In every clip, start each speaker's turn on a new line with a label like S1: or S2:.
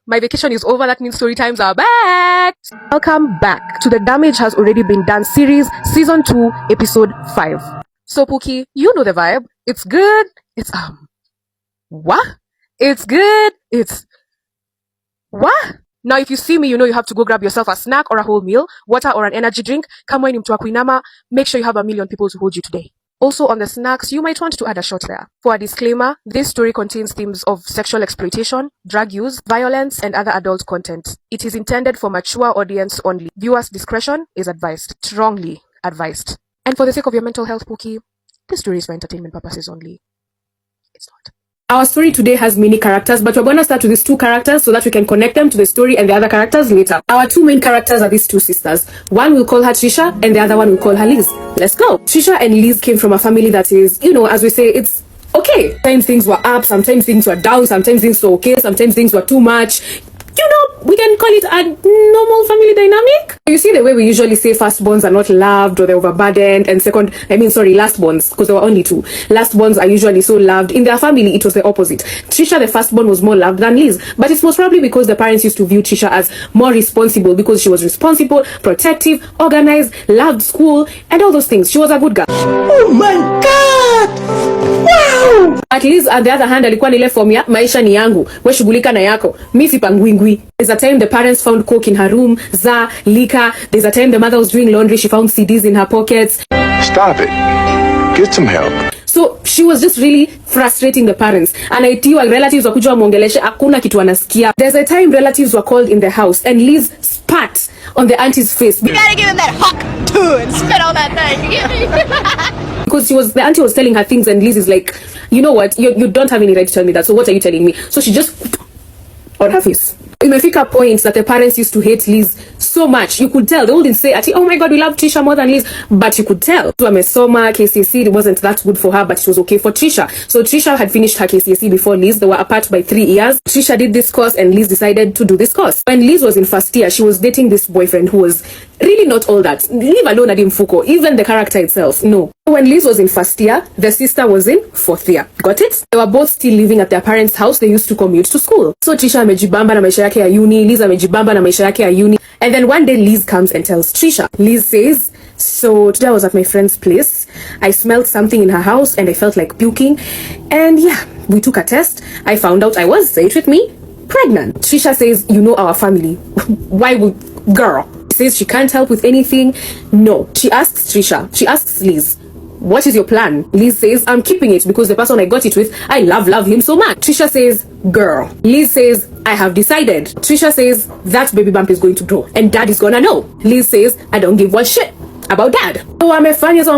S1: My vacation is over. That means story times are back. Welcome back to the Damage Has Already Been Done series, season 2, episode 5. So Pookie, you know the vibe. It's good. It's what? It's good. It's what? Now, if you see me, you know you have to go grab yourself a snack or a whole meal, water or an energy drink. Kama ni mtu wa kuinama, make sure you have 1,000,000 people to hold you today. Also on the snacks, you might want to add a shot there. For a disclaimer, this story contains themes of sexual exploitation, drug use, violence, and other adult content. It is intended for mature audience only. Viewers' discretion is advised. Strongly advised. And for the sake of your mental health, Pookie, this story is for entertainment purposes only. It's not. Our story today has many characters, but we're going to start with these 2 characters so that we can connect them to the story and the other characters later. Our 2 main characters are these 2 sisters. One will call her Trisha and the other one will call her Liz. Let's go. Trisha and Liz came from a family that is, as we say, it's okay. Sometimes things were up, sometimes things were down, sometimes things were okay, sometimes things were too much. We can call it a normal family dynamic. You see the way we usually say firstborns are not loved or they're overburdened, and lastborns, because there were only 2. Lastborns are usually so loved. In their family, it was the opposite. Trisha, the firstborn, was more loved than Liz. But it's most probably because the parents used to view Trisha as more responsible, because she was responsible, protective, organized, loved school, and all those things. She was a good girl.
S2: Oh my God! Wow!
S1: At Liz, on the other hand, alikuwa ni ile form ya maisha ni yangu, we shughulika na yako, mi sipangwingwi. There's a time the parents found coke in her room, liquor. There's a time the mother was doing laundry, she found CDs in her pockets.
S2: Stop it. Get some help.
S1: So she was just really frustrating the parents. Anaitiwa relatives wakuja wamuongeleshe, hakuna kitu anasikia. There's a time relatives were called in the house and Liz spat on the auntie's face.
S3: You gotta give him that hawk too and spit on that thing.
S1: Because the auntie was telling her things and Liz is like, you know what, you don't have any right to tell me that, so what are you telling me? So she just on her face. Imefika point that the parents used to hate Liz so much. You could tell. They wouldn't say, oh my God, we love Trisha more than Liz. But you could tell. So amesoma, KCSE, it wasn't that good for her, but it was okay for Trisha. So Trisha had finished her KCSE before Liz. They were apart by 3 years. Trisha did this course and Liz decided to do this course. When Liz was in first year, she was dating this boyfriend who was really not all that. Leave alone Adim Fuko. Even the character itself, no. When Liz was in first year, the sister was in 4th year. Got it? They were both still living at their parents' house. They used to commute to school. So Trisha amejibamba na maisha yake ya uni, Liz amejibamba na maisha yake ya uni. And then one day Liz comes and tells Trisha. Liz says, so today I was at my friend's place. I smelled something in her house and I felt like puking. And yeah, we took a test. I found out I was, say it with me, pregnant. Trisha says, you know our family. Why would girl? She says she can't help with anything. No. She asks Liz, what is your plan? Liz says, I'm keeping it because the person I got it with, I love him so much. Trisha says, girl. Liz says, I have decided. Trisha says, that baby bump is going to grow and dad is gonna know. Liz says, I don't give one shit about dad. So amefanya hizo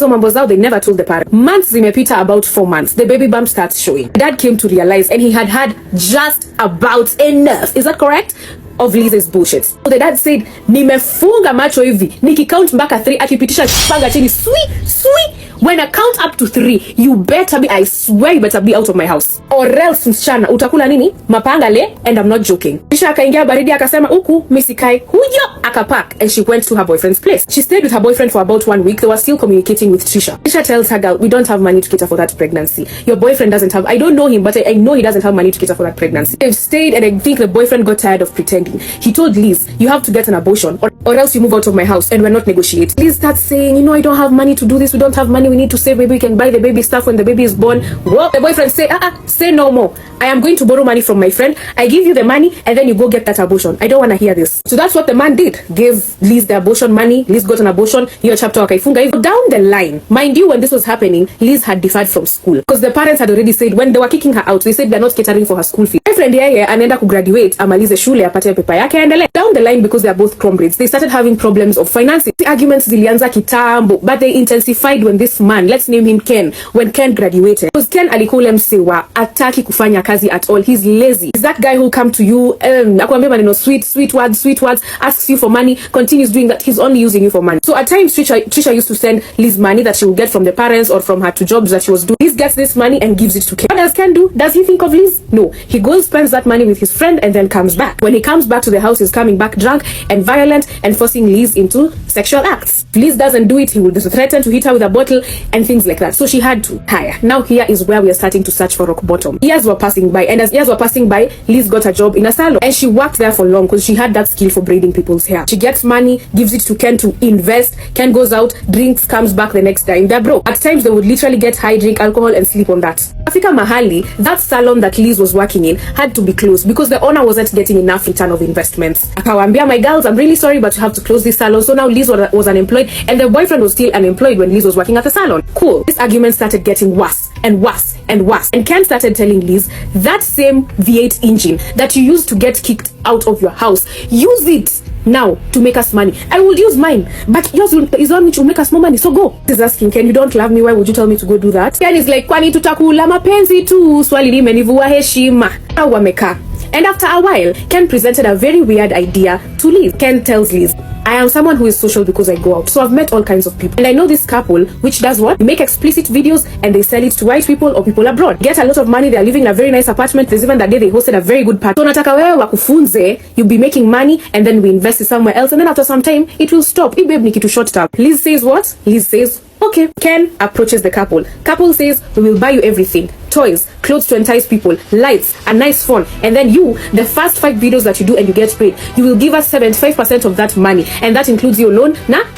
S1: mambo zao, they never told the parent. Months zimepita, about 4 months. The baby bump starts showing. Dad came to realize and he had just about enough. Is that correct? Of Liz's bullshit. So the dad said, nimefunga macho hivi, nikicount mpaka 3, akipitisha panga chini, swi. When I count up to 3, you better be, I swear you better be out of my house. Or else msichana, utakula nini? Mapanga le, and I'm not joking. Trisha akaingia baridi akasema huku, misikai, huyo, akapack, and she went to her boyfriend's place. She stayed with her boyfriend for about 1 week. They were still communicating with Trisha. Trisha tells her, girl, we don't have money to cater for that pregnancy. Your boyfriend doesn't have, I don't know him, but I know he doesn't have money to cater for that pregnancy. They've stayed, and I think the boyfriend got tired of pretending. He told Liz, you have to get an abortion or else you move out of my house and we're not negotiating. Liz starts saying, I don't have money to do this. We don't have money. We need to save baby. We can buy the baby stuff when the baby is born. Well, the boyfriend say, say no more. I am going to borrow money from my friend. I give you the money and then you go get that abortion. I don't want to hear this. So that's what the man did. Gave Liz the abortion money. Liz got an abortion. Your chapter wakaifunga. Down the line, mind you, when this was happening, Liz had deferred from school because the parents had already said when they were kicking her out, they said they're not catering for her school fee. My friend yeye anaenda kugraduate, amalize shule, apate pepa yake aendelee. Down the line, because they are both comrades, they started having problems of financing. The arguments zilianza kitambo, but they intensified when this man, let's name him Ken, when Ken graduated. Because Ken alikuwa ule msewa, ataki kufanya kazi at all. He's lazy. He's that guy who'll come to you, akwambia maneno sweet words, asks you for money, continues doing that. He's only using you for money. So at times, Trisha used to send Liz money that she would get from the parents or from her 2 jobs that she was doing. Liz gets this money and gives it to Ken. What does Ken do? Does he think of Liz? No. He goes, spends that money with his friend and then comes back. When he comes back to the house, he's coming back drunk and violent and forcing Liz into sexual acts. If Liz doesn't do it, he will threaten to hit her with a bottle. and things like that. So she had to hire. Now here is where we are starting to search for rock bottom. Years were passing by, and as years were passing by, Liz got a job in a salon, and she worked there for long because she had that skill for braiding people's hair. She gets money, gives it to Ken to invest. Ken goes out, drinks, comes back the next time. They're broke. At times they would literally get high, drink alcohol, and sleep on that. Afika Mahali, that salon that Liz was working in had to be closed because the owner wasn't getting enough return of investments. Akawambia, my girls, I'm really sorry, but you have to close this salon. So now Liz was unemployed, and the boyfriend was still unemployed when Liz was working at the salon. Cool. This argument started getting worse and worse and worse. And Ken started telling Liz, that same V8 engine that you used to get kicked out of your house, use it now to make us money. I will use mine, but yours is on which will make us more money. So go. He's asking, Ken, you don't love me, why would you tell me to go do that? Ken is like, kwani tutakula mapenzi tu, swali limenivua heshima. Now wamekaa. And after a while, Ken presented a very weird idea to Liz. Ken tells Liz, I am someone who is social because I go out. So I've met all kinds of people. And I know this couple, which does what? They make explicit videos and they sell it to white people or people abroad. Get a lot of money. They're living in a very nice apartment. There's even that day they hosted a very good party. So nataka wewe wakufunze, you'll be making money and then we invest it somewhere else. And then after some time, it will stop. It babe nikitu short term. Liz says what? Liz says, okay. Ken approaches the couple. Couple says, we will buy you everything. Toys, clothes to entice people, lights, a nice phone, and then you, the first 5 videos that you do and you get paid, you will give us 75% of that money, and that includes your loan,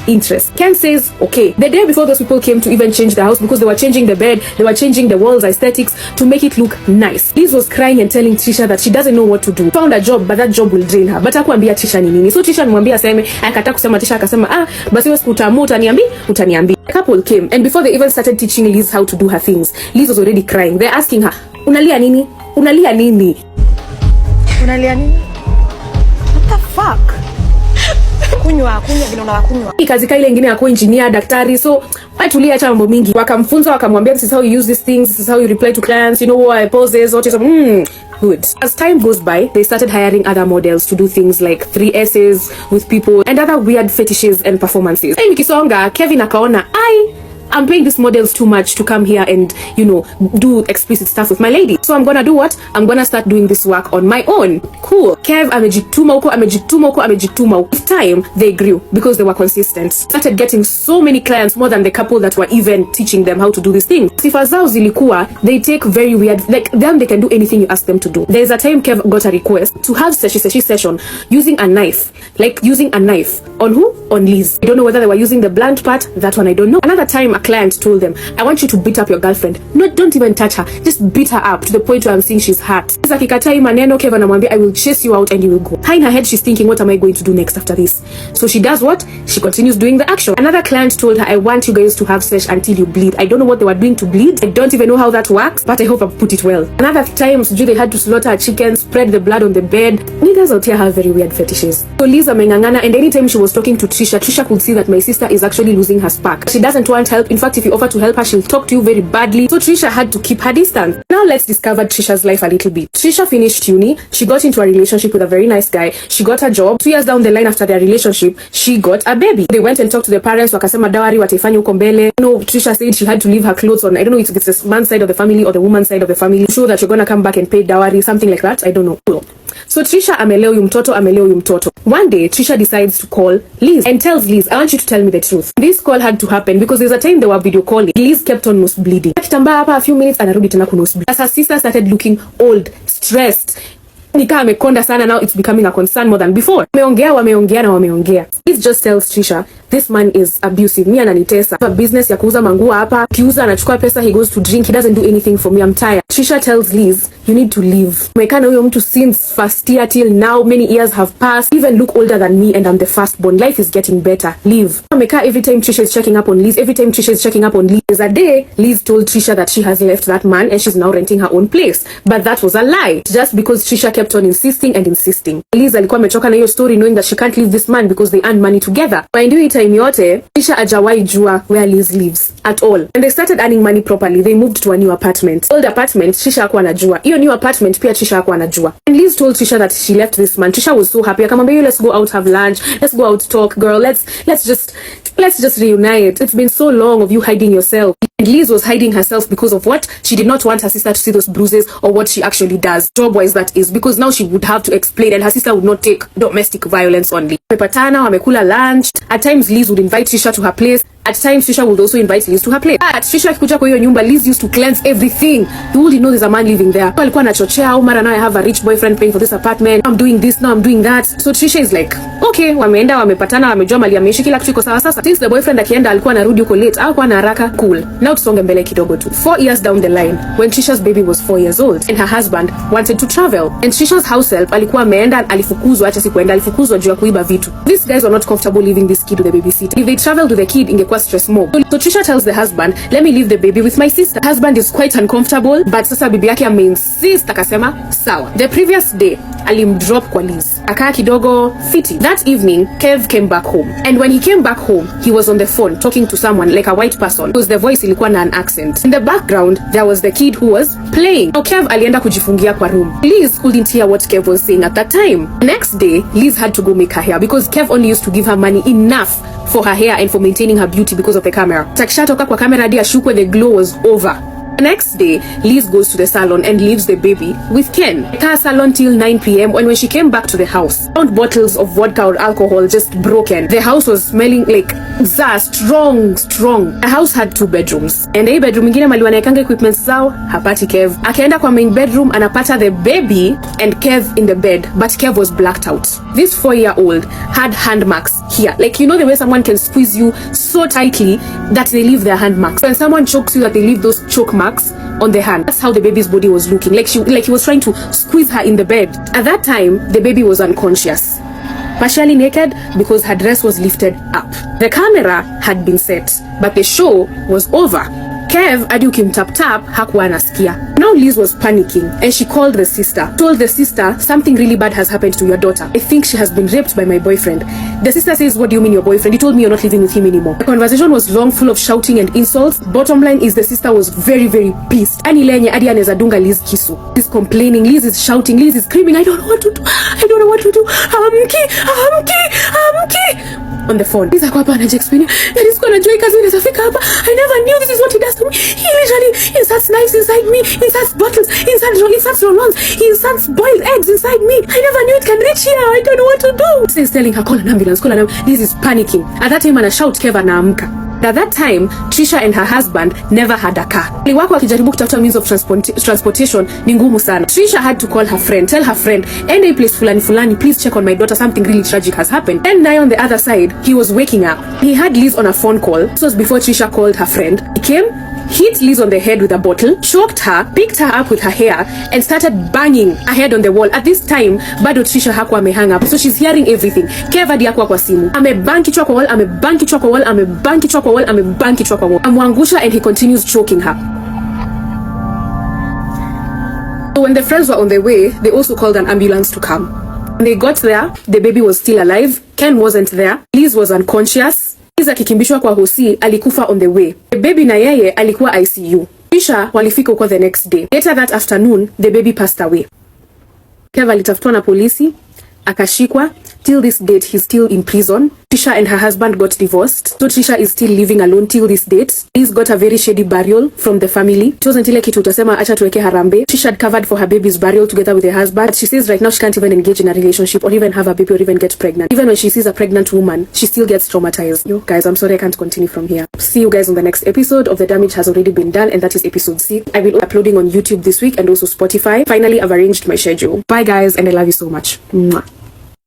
S1: interest. Ken says, okay. The day before those people came to even change the house because they were changing the bed, they were changing the walls, aesthetics to make it look nice. Liz was crying and telling Trisha that she doesn't know what to do. Found a job, but that job will drain her. But hakuambia Trisha ni nini. So Trisha nimwambia aseme, akataka kusema, Trisha akasema, basi wewe sikutamu utaniambia. The couple came, and before they even started teaching Liz how to do her things, Liz was already crying. They're asking her, unalia nini? Unalia nini?
S3: Unalia nini? What the fuck? Kunywa vile unawakunywa.
S1: Ikazika ile ingine yako engineer, daktari. So watulia acha mambo mingi. Wakamfunza, wakamwambia this is how you use these things, this is how you reply to clients, you know what poses, what is good. As time goes by, they started hiring other models to do things like 3Ss with people and other weird fetishes and performances. Hey, Mikisonga, Kevin akaona, I'm paying these models too much to come here and, you know, do explicit stuff with my lady. So I'm gonna do what? I'm gonna start doing this work on my own. Cool. Kev amejituma huko. With time, they grew because they were consistent. Started getting so many clients, more than the couple that were even teaching them how to do these things. Sifa zao zilikuwa, they take very weird, like them, they can do anything you ask them to do. There's a time Kev got a request to have seshi session using a knife. Like using a knife. On who? On Liz. I don't know whether they were using the blunt part. That one I don't know. Another time, a client told them, I want you to beat up your girlfriend. No, don't even touch her. Just beat her up to the point where I'm seeing she's hurt. Liz akikatai maneno, Kev anamwambia, I will chase you out and you will go. High in her head, she's thinking, what am I going to do next after this? So she does what? She continues doing the action. Another client told her, I want you guys to have sex until you bleed. I don't know what they were doing to bleed. I don't even know how that works, but I hope I've put it well. Another time, they had to slaughter a chicken, spread the blood on the bed. Niggas out here have very weird fetishes. So Liz amengangana, and anytime she was talking to Trisha could see that my sister is actually losing her spark. She doesn't want help. In fact, if you offer to help her, she'll talk to you very badly. So Trisha had to keep her distance. Now let's discover Trisha's life a little bit. Trisha finished uni. She got into a relationship with a very nice guy. She got a job. 2 years down the line after their relationship, she got a baby. They went and talked to the parents. Wakasema dawari wataifanya huko mbele. No, Trisha said she had to leave her clothes on. I don't know if it's the man's side of the family or the woman's side of the family. Show that you're gonna come back and pay dowry, something like that. I don't know. So Trisha ameleo yu mtoto. One day, Trisha decides to call Liz and tells Liz, I want you to tell me the truth. This call had to happen because there's a time they were video calling. Liz kept on nose bleeding. Akitambaa hapa a few minutes, anarudi tena kunose bleed. As her sister started looking old, stressed, nika amekonda sana, now it's becoming a concern more than before. Wameongea. Liz just tells Trisha, this man is abusive. Me ananitesa. A business ya kuuza manguo hapa. Kiuza anachukua pesa, he goes to drink. He doesn't do anything for me. I'm tired. Trisha tells Liz, you need to leave. Umekana huyo mtu since first year till now. Many years have passed. You even look older than me and I'm the firstborn. Life is getting better. Leave. Ameka every time Trisha is checking up on Liz. There's a day Liz told Trisha that she has left that man and she's now renting her own place. But that was a lie. Just because Trisha kept on insisting. Liz alikuwa amechoka na hiyo story, knowing that she can't leave this man because they earn money together. Mind you, time yote Trisha ajawai jua where Liz lives at all. And they started earning money properly. They moved to a new apartment. Old apartment, Trisha hakuwa anajua. Hiyo new apartment pia Trisha hakuwa anajua. And Liz told Trisha that she left this man. Trisha was so happy. Akamwambia, let's go out, have lunch. Let's go out, talk, girl. Let's just reunite. It's been so long of you hiding yourself. And Liz was hiding herself because of what? She did not want her sister to see those bruises or what she actually does. Job-wise, that is. Because now she would have to explain and her sister would not take domestic violence only. Wamepatana, wamekula lunch. At times, Liz would invite Trisha to her place. At times, Trisha would also invite Liz to her place. But Trisha akikuja kwa hiyo nyumba, Liz used to cleanse everything. You already know there's a man living there. Alikuwa anachochea, oh mara now I have a rich boyfriend paying for this apartment. I'm doing this, now I'm doing that. So Trisha is like, okay, wameenda, wamepatana, wamejua mali ameishi, kila kitu iko sawa sasa. Since the boyfriend akienda alikuwa anarudi huko late, alikuwa na haraka, cool. Now tusonge mbele kidogo tu. 4 years down the line, when Trisha's baby was 4 years old, and her husband wanted to travel. And Trisha's house help alikuwa ameenda, alifukuzwa, acha si kuenda, alifukuzwa juu ya kuiba vitu. These guys were not comfortable leaving this kid with the babysitter. If they traveled with the kid, ingekuwa stress more. So Trisha tells the husband, let me leave the baby with my sister. Husband is quite uncomfortable, but sasa bibi yake ameinsist, akasema sawa. The previous day, alimdrop kwa Liz. Akaa kidogo fiti. That evening, Kev came back home. And when he came back home, he was on the phone talking to someone like a white person because the voice ilikuwa na an accent. In the background, there was the kid who was playing. Now Kev alienda kujifungia kwa room. Liz couldn't hear what Kev was saying at that time. Next day, Liz had to go make her hair because Kev only used to give her money enough for her hair and for maintaining her beauty because of the camera. Takishatoka kwa camera hadi ashukwe the glow was over. The next day, Liz goes to the salon and leaves the baby with Ken. Car salon till 9 p.m. when she came back to the house, found bottles of vodka or alcohol just broken. The house was smelling like strong. The house had 2 bedrooms. And a bedroom ingine mali wanaekanga equipments zao, hapati Kev. Akaenda kwa main bedroom, anapata the baby and Kev in the bed, but Kev was blacked out. This 4-year-old had hand marks here. Like, you know the way someone can squeeze you so tightly that they leave their hand marks. When someone chokes you, that they leave those choke marks on the hand. That's how the baby's body was looking. Like he was trying to squeeze her in the bed. At that time, the baby was unconscious, partially naked because her dress was lifted up. The camera had been set, but the show was over. Kev hadi ukimtap hakuwa anasikia. Now Liz was panicking and she called the sister. Told the sister, something really bad has happened to your daughter. I think she has been raped by my boyfriend. The sister says, what do you mean your boyfriend? He told me you're not living with him anymore. The conversation was long, full of shouting and insults. Bottom line is the sister was very, very pissed. Ani lenye hadi anaweza dunga Liz kisu. Liz complaining, Liz is shouting, Liz is screaming, I don't know what to do. Amki. On the phone. Liz akwa hapa anajiexplain. Liz kwa najua kazi inafika hapa. I never knew this is what he does to me. He literally inserts knives inside me, inserts bottles, inserts roll-ons, he inserts boiled eggs inside me. I never knew it can reach here. I don't know what to do. Liz is telling her, call an ambulance. Liz is panicking. At that time anashout, Kev anaamka. At that time, Trisha and her husband never had a car. Waliwako wakijaribu kutafuta means of transportation ni ngumu sana. Trisha had to call her friend, tell her friend, any place fulani, please check on my daughter, something really tragic has happened. And now on the other side, he was waking up. He had Liz on a phone call. This was before Trisha called her friend. He came, hit Liz on the head with a bottle, choked her, picked her up with her hair, and started banging her head on the wall. At this time, bado Trisha hakuwa amehang up, so she's hearing everything. Kev hadi hakuwa kwa simu. Amebang kichwa kwa wall, amemwangusha, and he continues choking her. So when the friends were on their way, they also called an ambulance to come. When they got there, the baby was still alive. Ken wasn't there. Liz was unconscious. Liz akikimbishwa kwa hosi, alikufa on the way. The baby na yeye alikuwa ICU. Kisha walifika huko the next day. Later that afternoon, the baby passed away. Kev alitafutwa na polisi, akashikwa. Till this date, he's still in prison. Trisha and her husband got divorced, so Trisha is still living alone till this date. Liz got a very shady burial from the family. It wasn't ile kitu utasema acha tuweke harambe. Trisha had covered for her baby's burial together with her husband. She says right now she can't even engage in a relationship or even have a baby or even get pregnant. Even when she sees a pregnant woman, she still gets traumatized. Yo, guys, I'm sorry I can't continue from here. See you guys on the next episode of The Damage Has Already Been Done, and that is episode 6. I will be uploading on YouTube this week and also Spotify. Finally, I've arranged my schedule. Bye guys, and I love you so much. Mwah.